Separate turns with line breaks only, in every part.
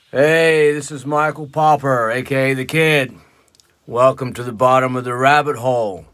Hey, this is Michael Popper, aka The Kid. Welcome to the bottom of the rabbit hole.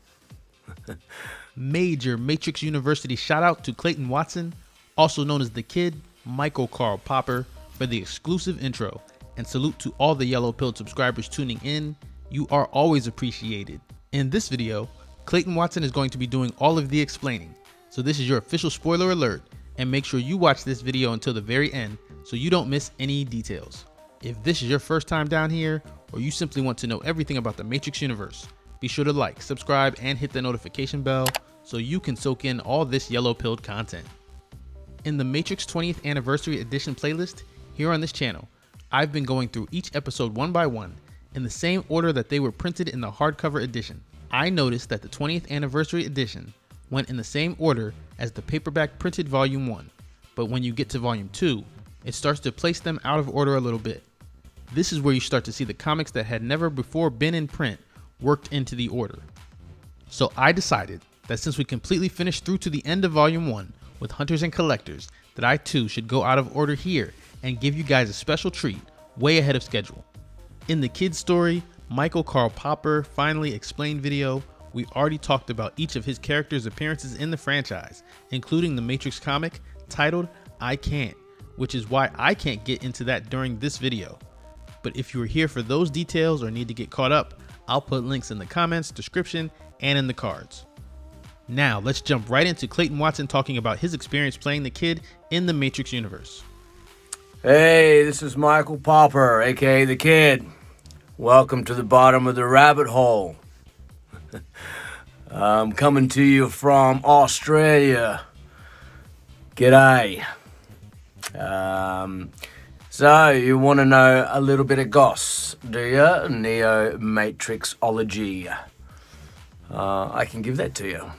Major Matrix University shout out to Clayton Watson, also known as The Kid, Michael Carl Popper, for the exclusive intro, and salute to all the Yellow Pilled subscribers tuning in. You are always appreciated. In this video, Clayton Watson is going to be doing all of the explaining, so this is your official spoiler alert, and make sure you watch this video until the very end so you don't miss any details. If this is your first time down here, or you simply want to know everything about the Matrix universe, be sure to like, subscribe, and hit the notification bell so you can soak in all this yellow-pilled content. In the Matrix 20th Anniversary Edition playlist here on this channel, I've been going through each episode one by one in the same order that they were printed in the hardcover edition. I noticed that the 20th Anniversary Edition went in the same order as the paperback printed Volume 1, but when you get to Volume 2, it starts to place them out of order a little bit. This is where you start to see the comics that had never before been in print worked into the order. So I decided that since we completely finished through to the end of Volume 1 with Hunters and Collectors, that I too should go out of order here and give you guys a special treat way ahead of schedule. In the Kid Story, Michael Carl Popper Finally Explained video, we already talked about each of his characters' appearances in the franchise, including the Matrix comic titled I Can't, which is why I can't get into that during this video. But if you are here for those details or need to get caught up, I'll put links in the comments, description, and in the cards. Now, let's jump right into Clayton Watson talking about his experience playing the Kid in the Matrix universe.
Hey, this is Michael Popper, aka The Kid. Welcome to the bottom of the rabbit hole. I'm coming to you from Australia. G'day. So, you want to know a little bit of goss, do you? NeoMatrixology. I can give that to you.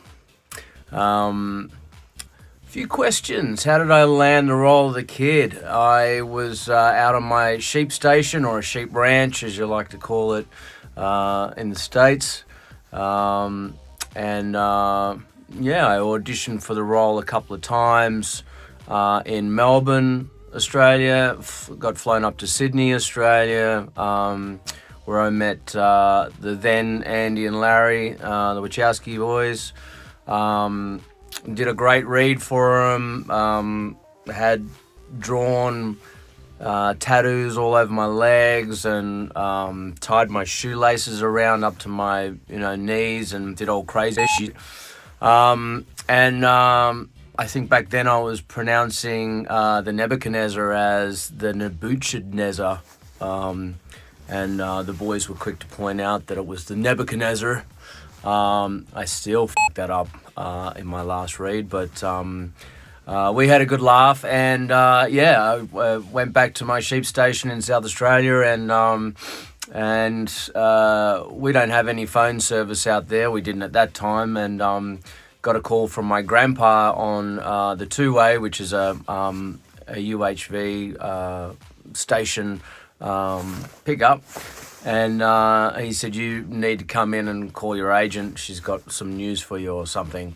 Few questions. How did I land the role of the Kid? I was out on my sheep station, or a sheep ranch, as you like to call it, in the States. I auditioned for the role a couple of times in Melbourne, Australia. Got flown up to Sydney, Australia, where I met the then Andy and Larry, the Wachowski boys. Did a great read for them. Had drawn tattoos all over my legs and tied my shoelaces around up to my knees and did all crazy shit. I think back then I was pronouncing the Nebuchadnezzar as the Nebuchadnezzar, and the boys were quick to point out that it was the Nebuchadnezzar. I still f***ed that up in my last read, but we had a good laugh, and I went back to my sheep station in South Australia, and we don't have any phone service out there. We didn't at that time, and got a call from my grandpa on the two-way, which is a UHV station pickup, and he said, you need to come in and call your agent. She's got some news for you or something.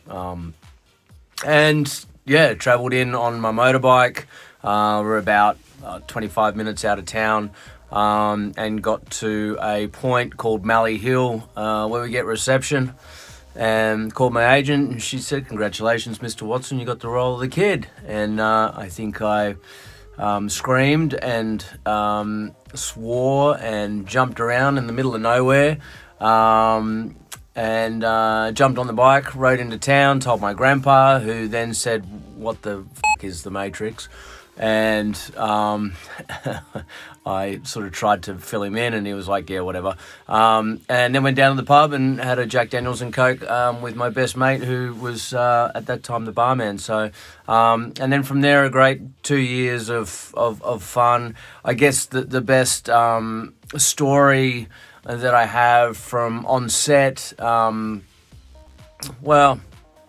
Travelled in on my motorbike. We're about 25 minutes out of town, and got to a point called Mallee Hill where we get reception. And called my agent, and she said, congratulations, Mr. Watson, you got the role of the Kid. And I think I screamed and swore and jumped around in the middle of nowhere, and jumped on the bike, rode into town, told my grandpa, who then said, what the f*** is the Matrix? And I sort of tried to fill him in, and he was like, yeah, whatever. And then went down to the pub and had a Jack Daniels and Coke with my best mate, who was at that time the barman. So, and then from there, a great 2 years of fun. I guess the best story that I have from on set, one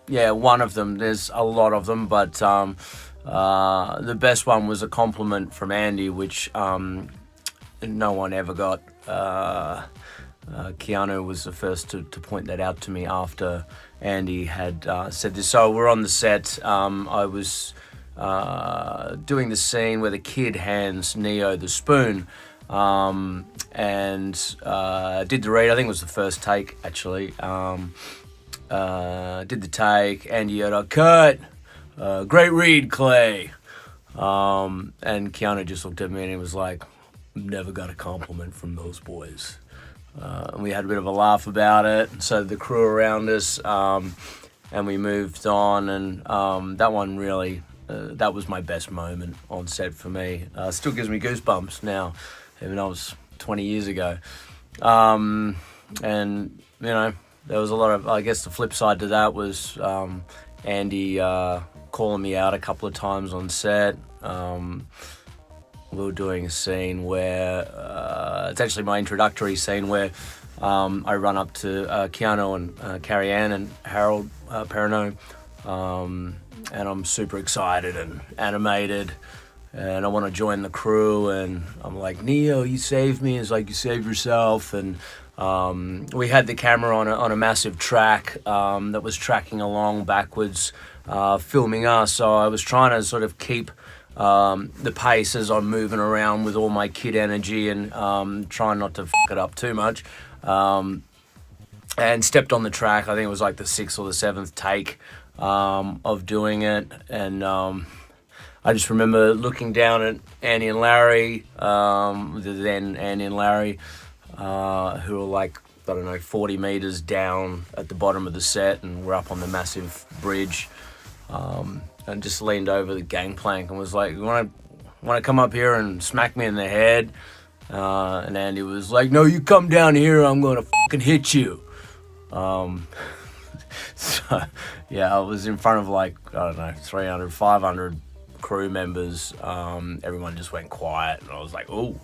of them. There's a lot of them, but the best one was a compliment from Andy, which no one ever got. Keanu was the first to point that out to me after Andy had said this. So we're on the set. I was doing the scene where the kid hands Neo the spoon, and did the read. I think it was the first take, actually. Did the take, and Yoda, cut, great read, Clay. And Keanu just looked at me and he was like, never got a compliment from those boys. And we had a bit of a laugh about it, so the crew around us, and we moved on, and that one really, that was my best moment on set for me. Still gives me goosebumps now, even though it was 20 years ago. And, you know, there was a lot of, I guess the flip side to that was Andy calling me out a couple of times on set. We were doing a scene where, it's actually my introductory scene where I run up to Keanu and Carrie Ann and Harold Perrineau, and I'm super excited and animated, and I want to join the crew, and I'm like, Neo, you saved me. It's like, you saved yourself. And we had the camera on a massive track that was tracking along backwards, filming us, so I was trying to sort of keep the pace as I'm moving around with all my kid energy and trying not to fuck it up too much. And stepped on the track. I think it was like the 6th or the 7th take of doing it. And I just remember looking down at Andy and Larry, then Andy and Larry, who were like, I don't know, 40 meters down at the bottom of the set, and we're up on the massive bridge. And just leaned over the gangplank and was like, you want to come up here and smack me in the head? And Andy was like, no, you come down here, I'm going to fucking hit you. So, yeah, I was in front of like, I don't know, 300, 500 crew members. Everyone just went quiet, and I was like, ooh.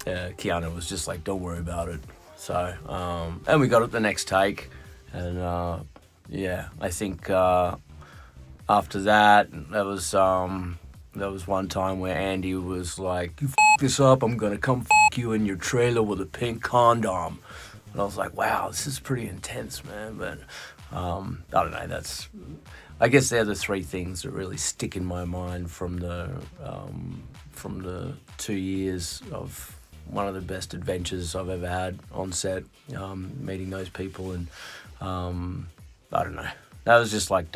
Keanu was just like, don't worry about it. So, and we got it the next take. And, yeah, I think after that, there was one time where Andy was like, you f*** this up, I'm going to come f*** you in your trailer with a pink condom. And I was like, wow, this is pretty intense, man. But I don't know, I guess they're the three things that really stick in my mind from the 2 years of one of the best adventures I've ever had on set, meeting those people. And I don't know, that was just like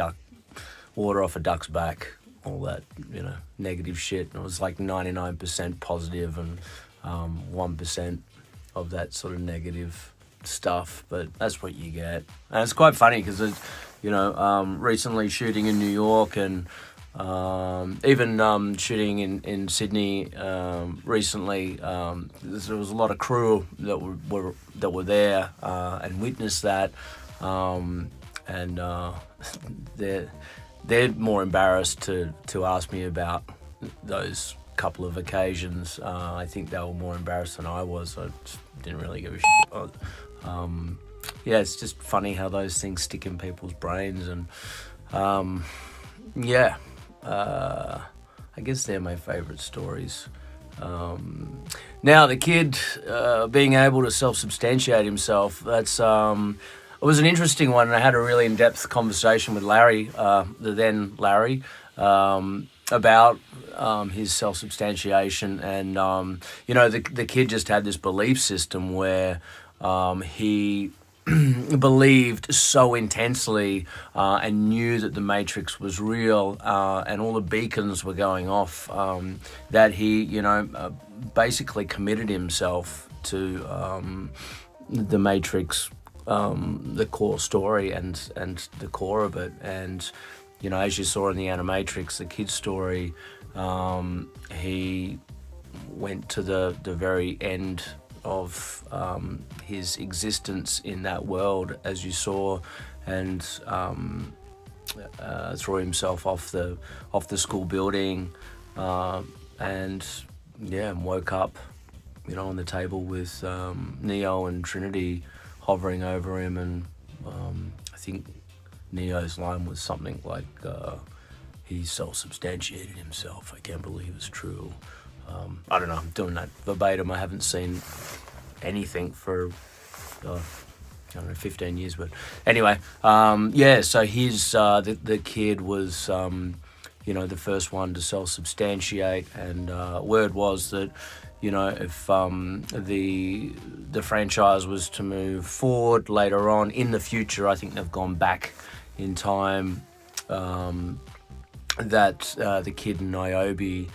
water off a duck's back, all that, you know, negative shit. And it was like 99% positive and 1% of that sort of negative stuff, but that's what you get. And it's quite funny because, you know, recently shooting in New York and even shooting in Sydney recently, there was a lot of crew that were there and witnessed that, and they're more embarrassed to ask me about those couple of occasions. I think they were more embarrassed than I was. I just didn't really give a shit. Yeah, it's just funny how those things stick in people's brains, and yeah, I guess they're my favorite stories. Now the kid being able to self-substantiate himself, that's it was an interesting one, and I had a really in-depth conversation with Larry, the then Larry, about his self-substantiation. And you know, the kid just had this belief system where he believed so intensely and knew that the Matrix was real, and all the beacons were going off, that he, you know, basically committed himself to the Matrix, the core story and the core of it. And, you know, as you saw in the Animatrix, the kid's story, he went to the very end of his existence in that world, as you saw, and threw himself off the school building, and yeah, woke up, you know, on the table with Neo and Trinity hovering over him. And I think Neo's line was something like, he self-substantiated himself. I can't believe it's true. I don't know, I'm doing that verbatim. I haven't seen anything for, I don't know, 15 years. But anyway, yeah, so his, the kid was the first one to self-substantiate, and word was that, if the franchise was to move forward later on in the future, I think they've gone back in time, that the kid and Niobe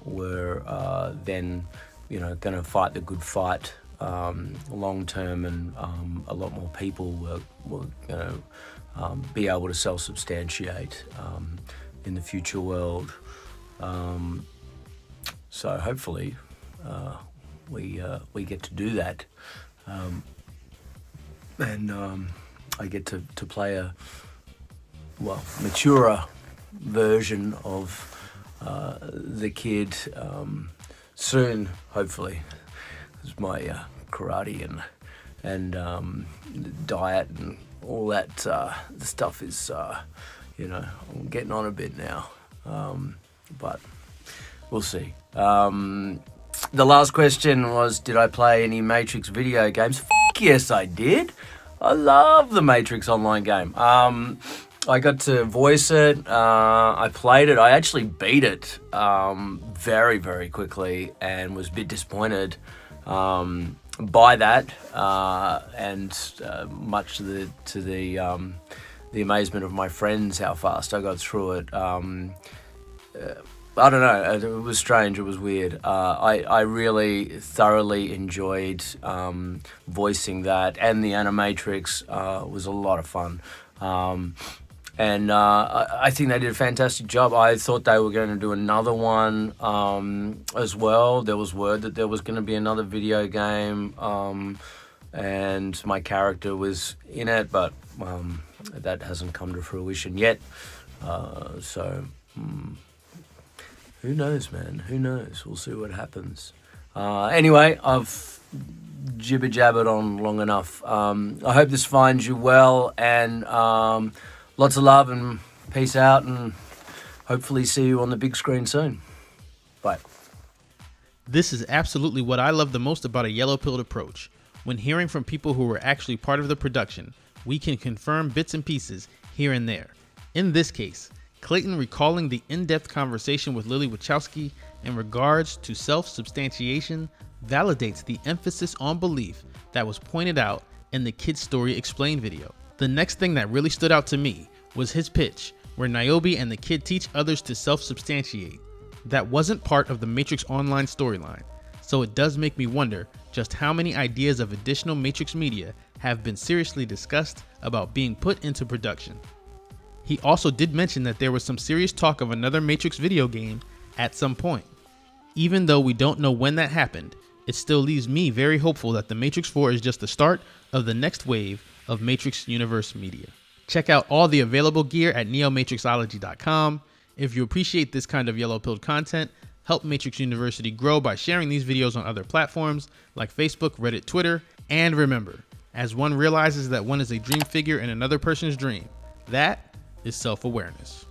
were then, going to fight the good fight long term, and a lot more people were going to be able to self-substantiate in the future world. So hopefully we get to do that, and I get to play a maturer version of the kid soon, hopefully, because my karate and diet and all that stuff is, I'm getting on a bit now, but we'll see. The last question was, did I play any Matrix video games? Fuck yes, I did. I love the Matrix online game. I got to voice it. I played it. I actually beat it very, very quickly, and was a bit disappointed by that, and much to the amazement of my friends how fast I got through it. I don't know. It was strange. It was weird. I really thoroughly enjoyed voicing that, and the Animatrix was a lot of fun. And I think they did a fantastic job. I thought they were going to do another one as well. There was word that there was going to be another video game, and my character was in it, but that hasn't come to fruition yet. So who knows, man? Who knows? We'll see what happens. Anyway, I've jibber-jabbered on long enough. I hope this finds you well, and lots of love and peace out, and hopefully see you on the big screen soon. Bye.
This is absolutely what I love the most about a yellow-pilled approach. When hearing from people who were actually part of the production, we can confirm bits and pieces here and there. In this case, Clayton recalling the in-depth conversation with Lily Wachowski in regards to self-substantiation validates the emphasis on belief that was pointed out in the Kid Story Explained video. The next thing that really stood out to me was his pitch, where Niobe and the kid teach others to self-substantiate. That wasn't part of the Matrix Online storyline, so it does make me wonder just how many ideas of additional Matrix media have been seriously discussed about being put into production. He also did mention that there was some serious talk of another Matrix video game at some point. Even though we don't know when that happened, it still leaves me very hopeful that the Matrix 4 is just the start of the next wave of Matrix Universe media. Check out all the available gear at NeoMatrixology.com. If you appreciate this kind of yellow-pilled content, help Matrix University grow by sharing these videos on other platforms like Facebook, Reddit, Twitter, and remember, as one realizes that one is a dream figure in another person's dream, that is self-awareness.